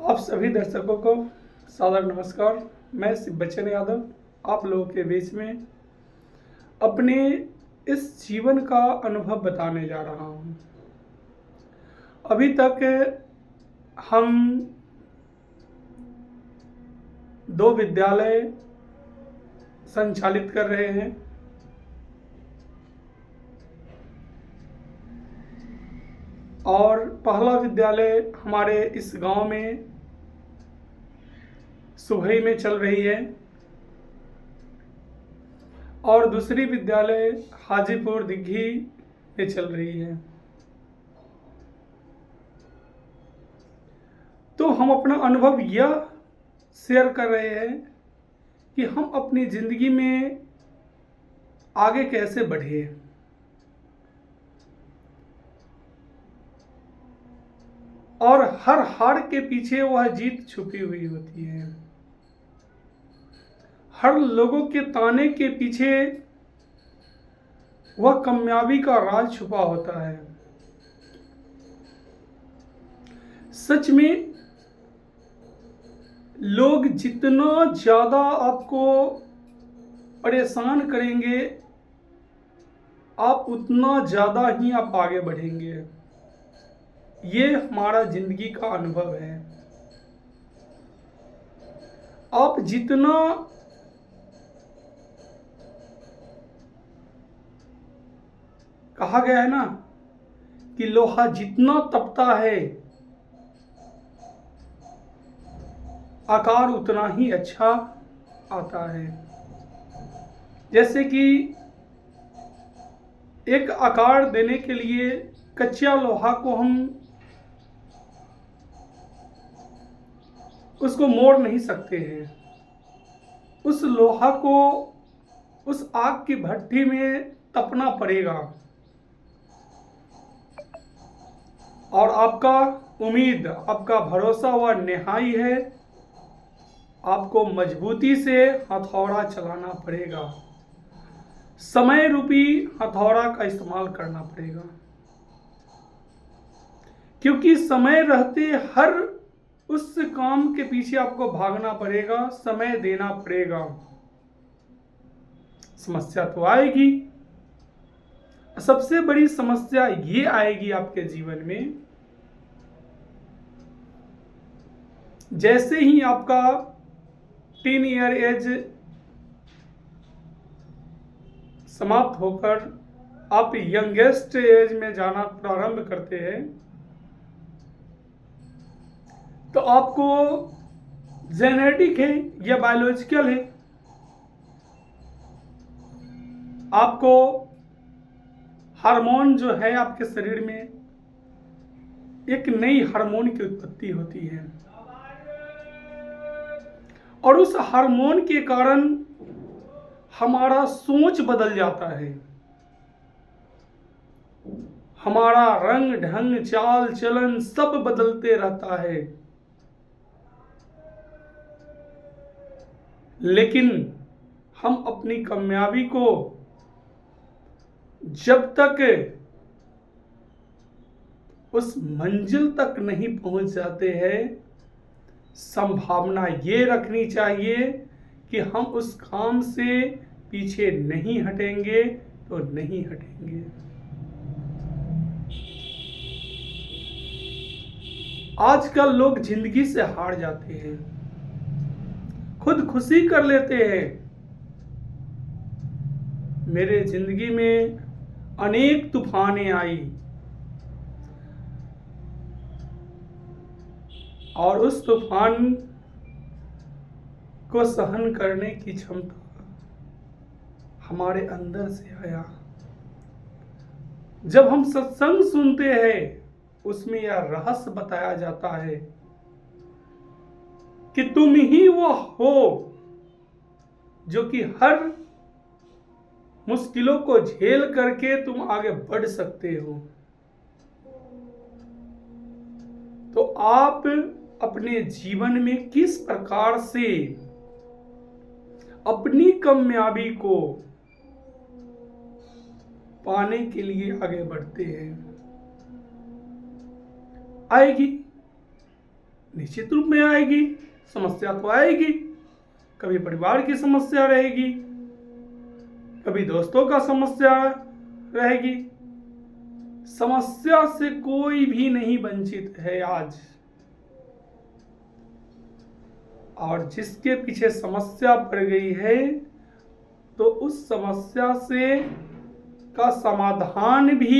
आप सभी दर्शकों को सादर नमस्कार। मैं शिव बच्चन यादव आप लोगों के बीच में अपने इस जीवन का अनुभव बताने जा रहा हूँ। अभी तक हम 2 विद्यालय संचालित कर रहे हैं और पहला विद्यालय हमारे इस गांव में सुभई में चल रही है और दूसरी विद्यालय हाजीपुर दिघी में चल रही है। तो हम अपना अनुभव यह शेयर कर रहे हैं कि हम अपनी ज़िंदगी में आगे कैसे बढ़े और हर हार के पीछे वह जीत छुपी हुई होती है। हर लोगों के ताने के पीछे वह कामयाबी का राज छुपा होता है। सच में लोग जितना ज़्यादा आपको परेशान करेंगे आप उतना ज़्यादा ही आप आगे बढ़ेंगे। ये हमारा जिंदगी का अनुभव है। आप जितना कहा गया है ना कि लोहा जितना तपता है आकार उतना ही अच्छा आता है। जैसे कि एक आकार देने के लिए कच्चा लोहा को हम उसको मोड़ नहीं सकते हैं। उस लोहा को उस आग की भट्ठी में तपना पड़ेगा और आपका उम्मीद आपका भरोसा वह निहाई है। आपको मजबूती से हथौड़ा चलाना पड़ेगा, समय रूपी हथौड़ा का इस्तेमाल करना पड़ेगा, क्योंकि समय रहते हर उस काम के पीछे आपको भागना पड़ेगा, समय देना पड़ेगा। समस्या तो आएगी। सबसे बड़ी समस्या ये आएगी आपके जीवन में जैसे ही आपका 10 ईयर एज समाप्त होकर आप यंगेस्ट एज में जाना प्रारंभ करते हैं तो आपको जेनेटिक है या बायोलॉजिकल है, आपको हार्मोन जो है आपके शरीर में एक नई हार्मोन की उत्पत्ति होती है और उस हार्मोन के कारण हमारा सोच बदल जाता है। हमारा रंग ढंग चाल चलन सब बदलते रहता है। लेकिन हम अपनी कामयाबी को जब तक उस मंजिल तक नहीं पहुंच जाते हैं संभावना ये रखनी चाहिए कि हम उस काम से पीछे नहीं हटेंगे तो नहीं हटेंगे। आजकल लोग जिंदगी से हार जाते हैं, खुद खुशी कर लेते हैं। मेरे जिंदगी में अनेक तूफानें आई और उस तूफान को सहन करने की क्षमता हमारे अंदर से आया। जब हम सत्संग सुनते हैं उसमें यह रहस्य बताया जाता है कि तुम ही वो हो जो कि हर मुश्किलों को झेल करके तुम आगे बढ़ सकते हो। तो आप अपने जीवन में किस प्रकार से अपनी कामयाबी को पाने के लिए आगे बढ़ते हैं? आएगी, निश्चित रूप में आएगी, समस्या तो आएगी। कभी परिवार की समस्या रहेगी, कभी दोस्तों का समस्या रहेगी। समस्या से कोई भी नहीं वंचित है आज। और जिसके पीछे समस्या पड़ गई है तो उस समस्या से का समाधान भी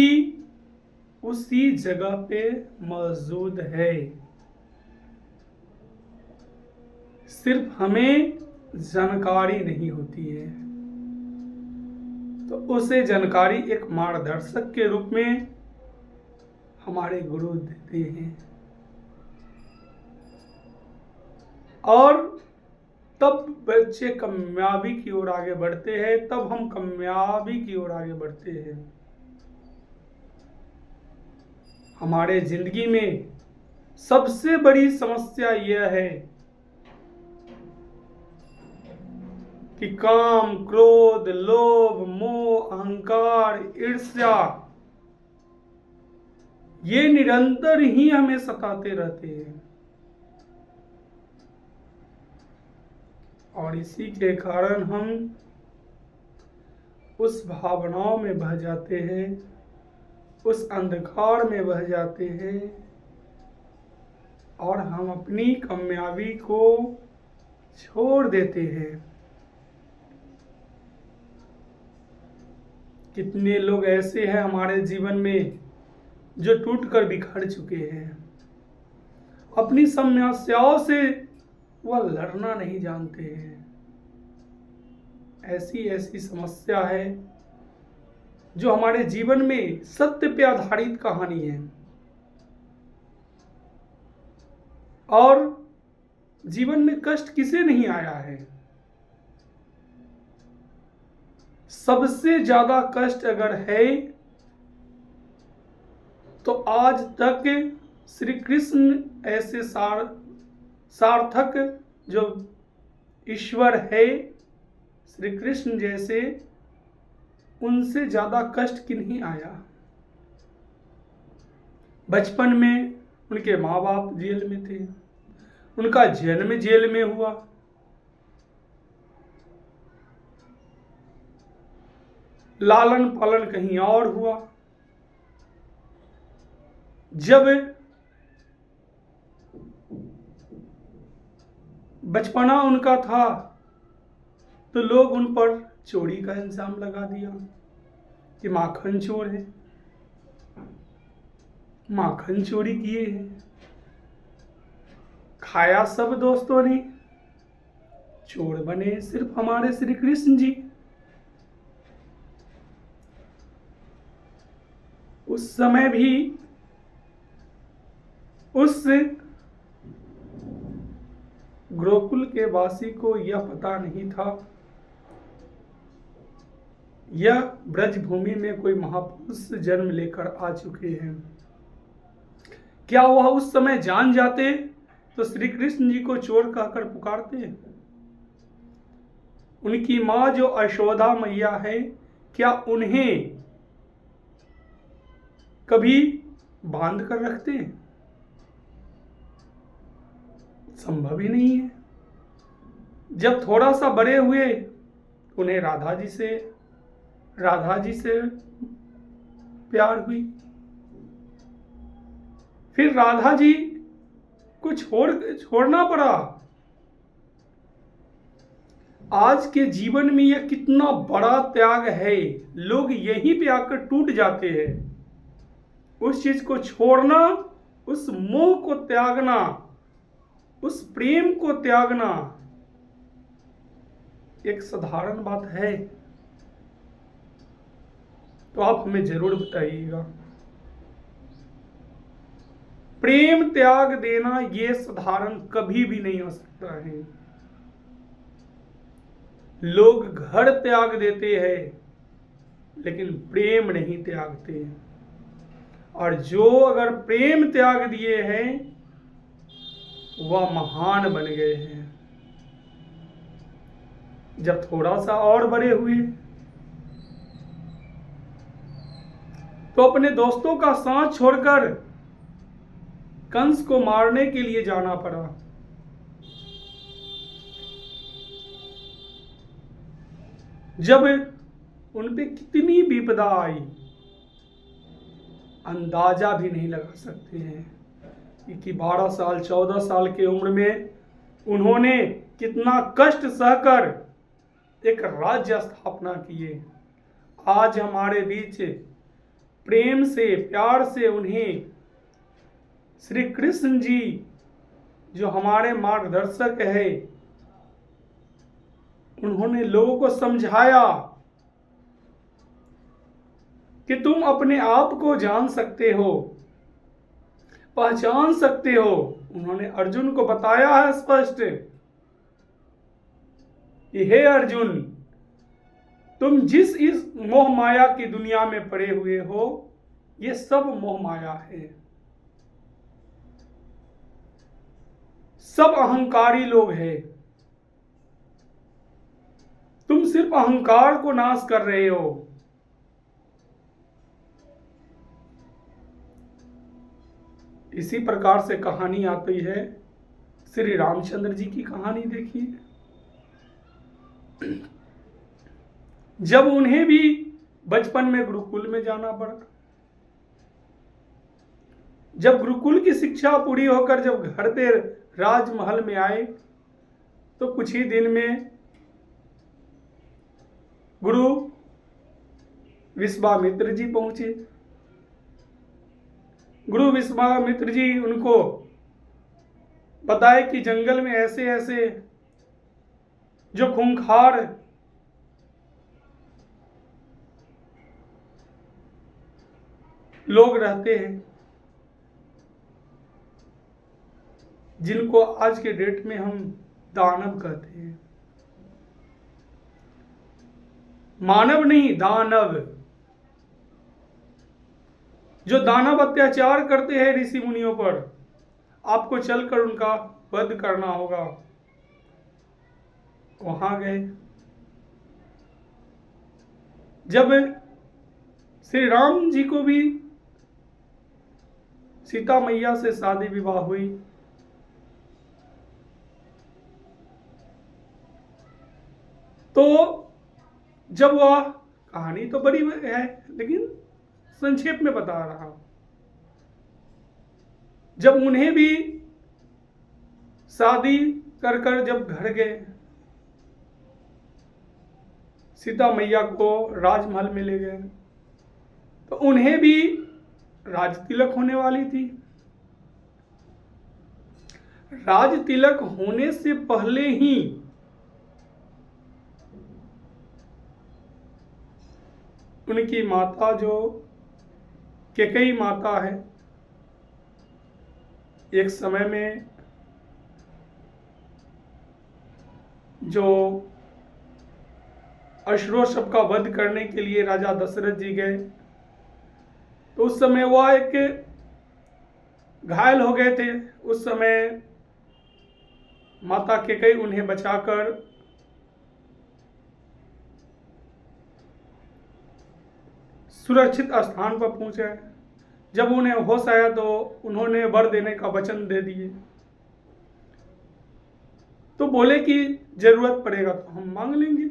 उसी जगह पे मौजूद है। सिर्फ हमें जानकारी नहीं होती है, तो उसे जानकारी एक मार्गदर्शक के रूप में हमारे गुरु देते हैं। और तब बच्चे कामयाबी की ओर आगे बढ़ते हैं, तब हम कामयाबी की ओर आगे बढ़ते हैं। हमारे जिंदगी में सबसे बड़ी समस्या यह है कि काम, क्रोध, लोभ, मोह, अहंकार, ईर्ष्या ये निरंतर ही हमें सताते रहते हैं। और इसी के कारण हम उस भावनाओं में बह जाते हैं, उस अंधकार में बह जाते हैं और हम अपनी कामयाबी को छोड़ देते हैं। कितने लोग ऐसे हैं हमारे जीवन में जो टूटकर बिखर चुके हैं। अपनी समस्याओं से वह लड़ना नहीं जानते हैं। ऐसी ऐसी समस्या है जो हमारे जीवन में सत्य पे आधारित कहानी है। और जीवन में कष्ट किसे नहीं आया है। सबसे ज्यादा कष्ट अगर है तो आज तक श्री कृष्ण ऐसे सार्थक जो ईश्वर है, श्री कृष्ण जैसे, उनसे ज्यादा कष्ट किन्हीं आया। बचपन में उनके माँ बाप जेल में थे, उनका जन्म जेल में हुआ, लालन पालन कहीं और हुआ। जब बचपना उनका था तो लोग उन पर चोरी का इल्जाम लगा दिया कि माखन चोर है, माखन चोरी किए हैं। खाया सब दोस्तों ने, चोर बने सिर्फ हमारे श्री कृष्ण जी। उस समय भी उस गोकुल के वासी को यह पता नहीं था, यह ब्रज भूमि में कोई महापुरुष जन्म लेकर आ चुके हैं। क्या वह उस समय जान जाते तो श्री कृष्ण जी को चोर कहकर पुकारते? उनकी माँ जो यशोदा मैया है, क्या उन्हें कभी बांध कर रखते? संभव ही नहीं है। जब थोड़ा सा बड़े हुए उन्हें राधा जी से प्यार हुई, फिर राधा जी को छोड़ना पड़ा। आज के जीवन में यह कितना बड़ा त्याग है। लोग यहीं पे आकर टूट जाते हैं। उस चीज को छोड़ना, उस मोह को त्यागना, उस प्रेम को त्यागना एक साधारण बात है? तो आप हमें जरूर बताइएगा। प्रेम त्याग देना ये साधारण कभी भी नहीं हो सकता है। लोग घर त्याग देते हैं लेकिन प्रेम नहीं त्यागते। और जो अगर प्रेम त्याग दिए हैं वह महान बन गए हैं। जब थोड़ा सा और बड़े हुए तो अपने दोस्तों का साथ छोड़कर कंस को मारने के लिए जाना पड़ा। जब उन पे कितनी विपदा आई, अंदाजा भी नहीं लगा सकते हैं कि 12 साल 14 साल की उम्र में उन्होंने कितना कष्ट सहकर एक राज्य स्थापना किए। आज हमारे बीच प्रेम से प्यार से उन्हें श्री कृष्ण जी जो हमारे मार्गदर्शक है, उन्होंने लोगों को समझाया कि तुम अपने आप को जान सकते हो, पहचान सकते हो। उन्होंने अर्जुन को बताया है स्पष्ट कि हे अर्जुन, तुम जिस इस मोह माया की दुनिया में पड़े हुए हो, ये सब मोह माया है। सब अहंकारी लोग हैं। तुम सिर्फ अहंकार को नाश कर रहे हो। इसी प्रकार से कहानी आती है श्री रामचंद्र जी की कहानी। देखिए, जब उन्हें भी बचपन में गुरुकुल में जाना पड़ा, जब गुरुकुल की शिक्षा पूरी होकर जब घर पे राजमहल में आए, तो कुछ ही दिन में गुरु विश्वामित्र जी पहुंचे। गुरु विश्वामित्र जी उनको बताए कि जंगल में ऐसे ऐसे जो खूंखार लोग रहते हैं, जिनको आज के डेट में हम दानव कहते हैं। मानव नहीं, दानव। जो दानव अत्याचार करते हैं ऋषि मुनियों पर, आपको चलकर उनका वध करना होगा। वहां गए। जब श्री राम जी को भी सीता मैया से शादी विवाह हुई, तो जब वह कहानी तो बड़ी है, लेकिन संक्षेप में बता रहा हूं। जब उन्हें भी शादी कर कर जब घर गए, सीता मैया को राजमहल में ले गए, तो उन्हें भी राज तिलक होने वाली थी। राज तिलक होने से पहले ही उनकी माता, जो कैकेयी माता है, एक समय में जो अश्रुशव का वध करने के लिए राजा दशरथ जी गए, तो उस समय वह एक घायल हो गए थे। उस समय माता कैकेयी उन्हें बचाकर सुरक्षित स्थान पर पहुंचाए। जब उन्हें होश आया तो उन्होंने वर देने का वचन दे दिए। तो बोले कि जरूरत पड़ेगा तो हम मांग लेंगे।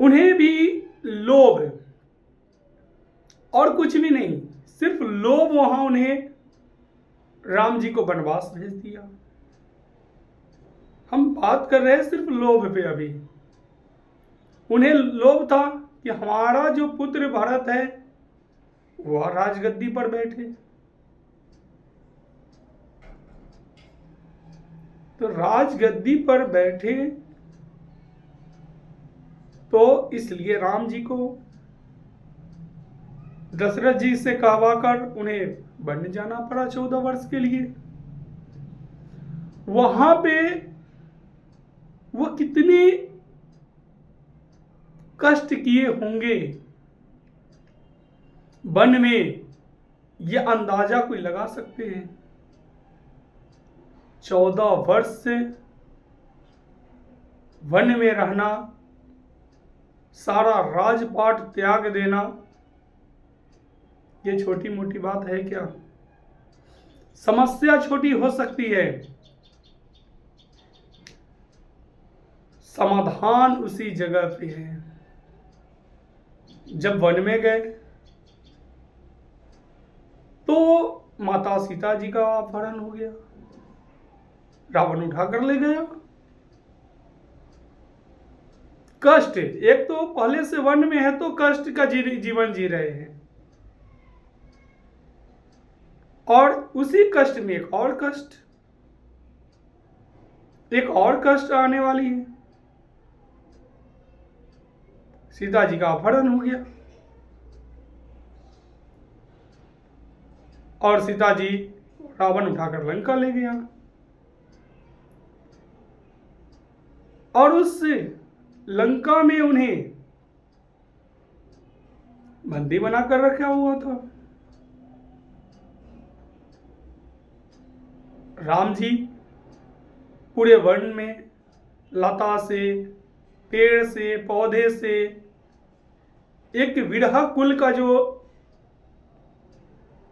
उन्हें भी लोभ और कुछ भी नहीं, सिर्फ लोभ वहां उन्हें राम जी को वनवास भेज दिया। हम बात कर रहे हैं सिर्फ लोभ पे। अभी उन्हें लोभ था कि हमारा जो पुत्र भरत है वह राजगद्दी पर बैठे। तो राजगद्दी पर बैठे तो इसलिए राम जी को दशरथ जी से कहवाकर उन्हें वन जाना पड़ा 14 वर्ष के लिए। वहां पे वो कितने कष्ट किए होंगे वन में, ये अंदाजा कोई लगा सकते हैं। 14 वर्ष से वन में रहना, सारा राजपाट त्याग देना, ये छोटी मोटी बात है क्या? समस्या छोटी हो सकती है, समाधान उसी जगह पे है। जब वन में गए तो माता सीता जी का अपहरण हो गया, रावण उठा कर ले गया। कष्ट, एक तो पहले से वन में है तो कष्ट का जीवन जी रहे हैं, और उसी कष्ट में एक और कष्ट आने वाली है। सीता जी का अपहरण हो गया और सीता जी रावण उठाकर लंका ले गया, और उस लंका में उन्हें बंदी बनाकर रखा हुआ था। राम जी पूरे वन में लता से, पेड़ से, पौधे से एक विरहा कुल का जो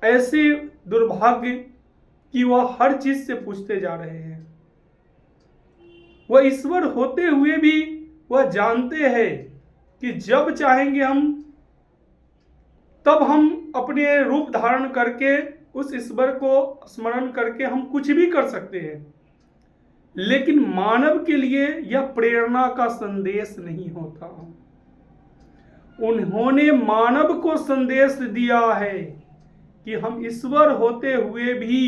ऐसे दुर्भाग्य कि वह हर चीज से पूछते जा रहे हैं। वह ईश्वर होते हुए भी वह जानते हैं कि जब चाहेंगे हम तब हम अपने रूप धारण करके उस ईश्वर को स्मरण करके हम कुछ भी कर सकते हैं, लेकिन मानव के लिए यह प्रेरणा का संदेश नहीं होता। उन्होंने मानव को संदेश दिया है कि हम ईश्वर होते हुए भी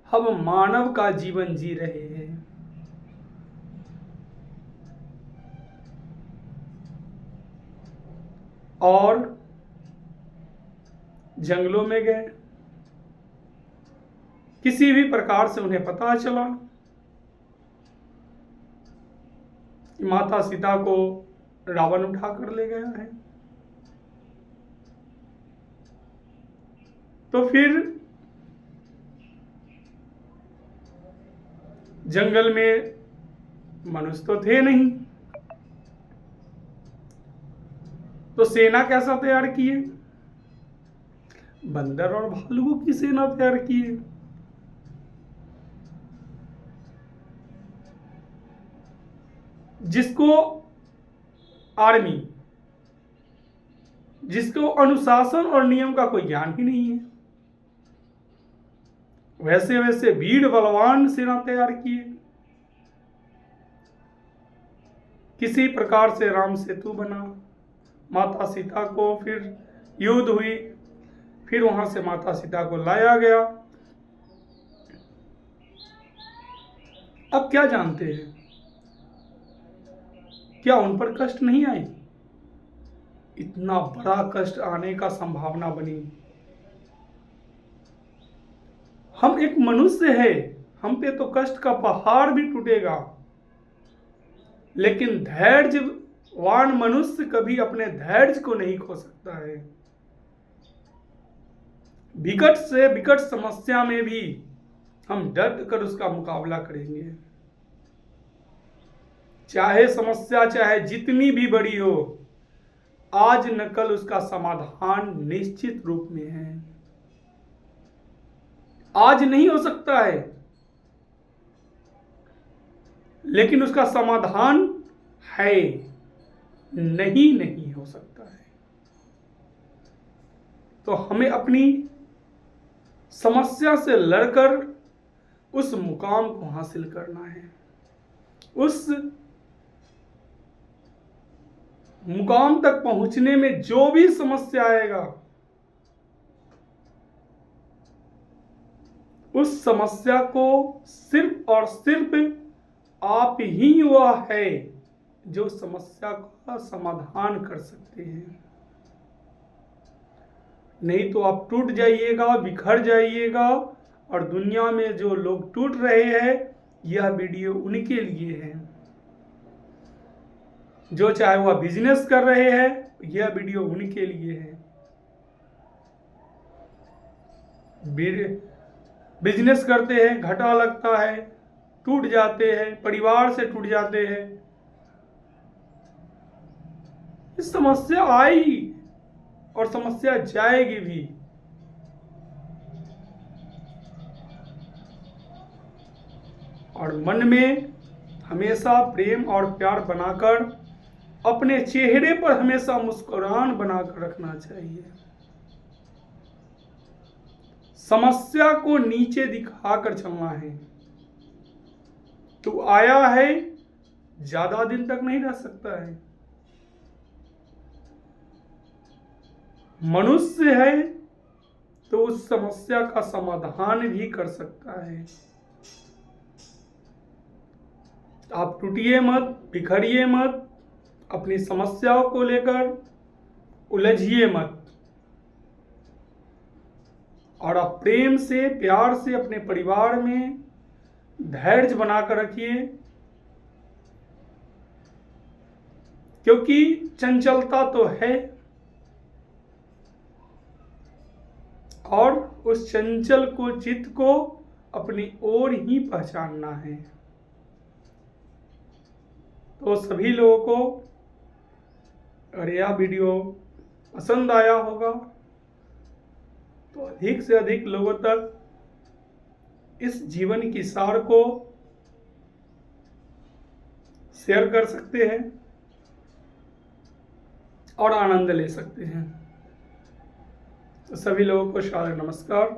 हम मानव का जीवन जी रहे हैं। और जंगलों में गए, किसी भी प्रकार से उन्हें पता चला कि माता सीता को रावण उठा कर ले गया है, तो फिर जंगल में मनुष्य तो थे नहीं, तो सेना कैसा तैयार किए? बंदर और भालुओं की सेना तैयार किए। जिसको आर्मी, जिसको अनुशासन और नियम का कोई ज्ञान ही नहीं है, वैसे वैसे वीर बलवान सेना तैयार किए। किसी प्रकार से राम सेतु बना, माता सीता को फिर युद्ध हुई, फिर वहां से माता सीता को लाया गया। अब क्या जानते हैं, क्या उन पर कष्ट नहीं आई? इतना बड़ा कष्ट आने का संभावना बनी। हम एक मनुष्य है, हम पे तो कष्ट का पहाड़ भी टूटेगा, लेकिन धैर्यवान मनुष्य कभी अपने धैर्य को नहीं खो सकता है। विकट से विकट समस्या में भी हम डट कर उसका मुकाबला करेंगे, चाहे समस्या चाहे जितनी भी बड़ी हो, आज न कल उसका समाधान निश्चित रूप में है। आज नहीं हो सकता है, लेकिन उसका समाधान है। नहीं हो सकता है। तो हमें अपनी समस्या से लड़कर उस मुकाम को हासिल करना है। उस मुकाम तक पहुंचने में जो भी समस्या आएगा, उस समस्या को सिर्फ और सिर्फ आप ही वह है जो समस्या का समाधान कर सकते हैं। नहीं तो आप टूट जाइएगा, बिखर जाइएगा। और दुनिया में जो लोग टूट रहे हैं, यह वीडियो उनके लिए है। जो चाहे वह बिजनेस कर रहे हैं, यह वीडियो उनके लिए है। बिजनेस करते हैं, घाटा लगता है, टूट जाते हैं, परिवार से टूट जाते हैं। समस्या आई और समस्या जाएगी भी। और मन में हमेशा प्रेम और प्यार बनाकर अपने चेहरे पर हमेशा मुस्कुराहट बनाकर रखना चाहिए। समस्या को नीचे दिखाकर चलना है। तू आया है, ज्यादा दिन तक नहीं रह सकता है। मनुष्य है तो उस समस्या का समाधान भी कर सकता है। आप टूटिए मत, बिखरिए मत, अपनी समस्याओं को लेकर उलझिए मत, और आप प्रेम से, प्यार से अपने परिवार में धैर्य बनाकर रखिए, क्योंकि चंचलता तो है और उस चंचल को, चित्त को अपनी ओर ही पहचानना है। तो सभी लोगों को अगर यह वीडियो पसंद आया होगा तो अधिक से अधिक लोगों तक इस जीवन की सार को शेयर कर सकते हैं और आनंद ले सकते हैं। तो सभी लोगों को सादर नमस्कार।